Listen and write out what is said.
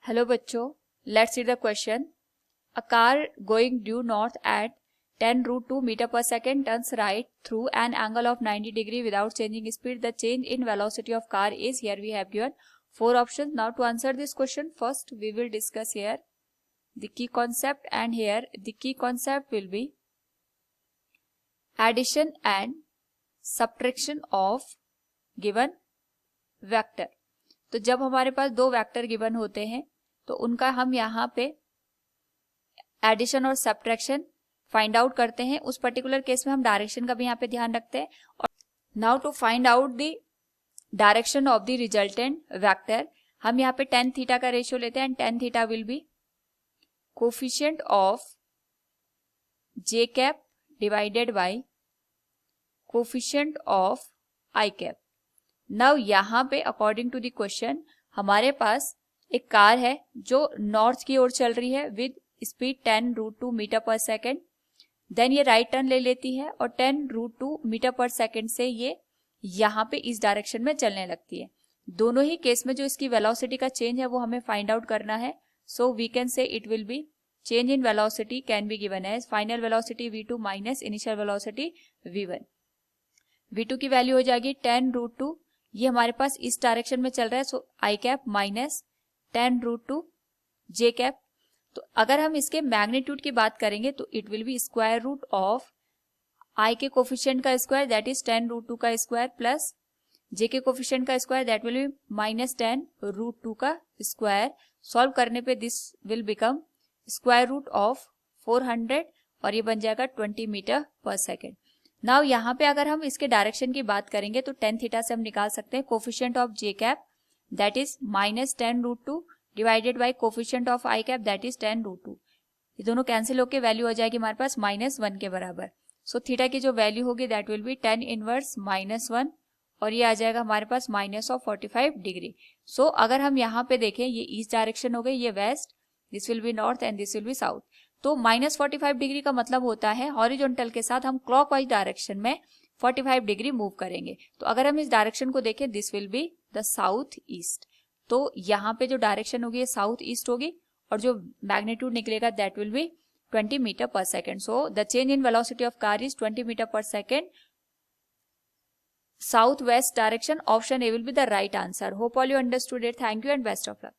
Hello बच्चों, let's see the question. A car going due north at 10√2 metre per second turns right through an angle of 90 degree without changing speed. The change in velocity of car is. Here we have given 4 options. Now to answer this question, first we will discuss here the key concept, and here the key concept will be addition and subtraction of given vector. तो जब हमारे पास दो vector given होते हैं तो उनका हम यहाँ पे एडिशन और सब्ट्रैक्शन फाइंड आउट करते हैं. उस पर्टिकुलर केस में हम डायरेक्शन का भी यहाँ पे ध्यान रखते हैं. और now to find out the direction of the resultant vector, हम यहाँ पे tan थीटा का रेशियो लेते हैं. And tan theta will be coefficient of j cap divided by coefficient of i cap. Now यहाँ पे अकॉर्डिंग टू द क्वेश्चन हमारे पास एक कार है जो नॉर्थ की ओर चल रही है with speed 10√2 metre per second. Then ये राइट टर्न ले लेती है और 10√2 मीटर पर सेकेंड से ये यहाँ पे इस डायरेक्शन में चलने लगती है. दोनों ही केस में जो इसकी वेलोसिटी का चेंज है वो हमें फाइंड आउट करना है. So we can say it will be change in velocity can be given as final velocity v2 minus initial velocity v1. v2 की वैल्यू हो जाएगी 10√2, ये हमारे पास इस डायरेक्शन में चल रहा है. So i cap minus 10√2 j cap. तो अगर हम इसके मैग्नीट्यूड की बात करेंगे तो it will be square root of i के कोफिशिएंट का स्क्वायर दैट इज 10√2 का स्क्वायर प्लस j के कोफिशिएंट का square that will be minus 10√2 का स्क्वायर. सॉल्व करने पे this will become square root of 400 और ये बन जाएगा 20 मीटर पर सेकेंड. नाउ यहाँ पे अगर हम इसके डायरेक्शन की बात करेंगे तो tan थीटा से हम निकाल सकते हैं coefficient of j cap that is minus 10√2 divided by coefficient of i cap that is 10√2. ये दोनों कैंसिल होकर वैल्यू हो जाएगी हमारे पास -1 के बराबर. सो थीटा की जो वैल्यू होगी that will B tan inverse -1 और ये आ जाएगा हमारे पास -45 डिग्री. सो अगर हम यहाँ पे देखें ये ईस्ट डायरेक्शन हो गई, ये west, this will be north and this will be south. तो -45 डिग्री का मतलब होता है हॉरिजॉन्टल के साथ हम क्लॉकवाइज डायरेक्शन में 45 डिग्री मूव करेंगे. तो अगर हम इस डायरेक्शन को देखें this will be the south east. तो यहाँ पे जो डायरेक्शन होगी ये साउथ ईस्ट होगी और जो मैग्नीट्यूड निकलेगा that will be 20 metre per second. So the change in velocity of car is 20 metre per second. South west direction, option A will be the right answer. Hope all you understood it. Thank you and best of luck.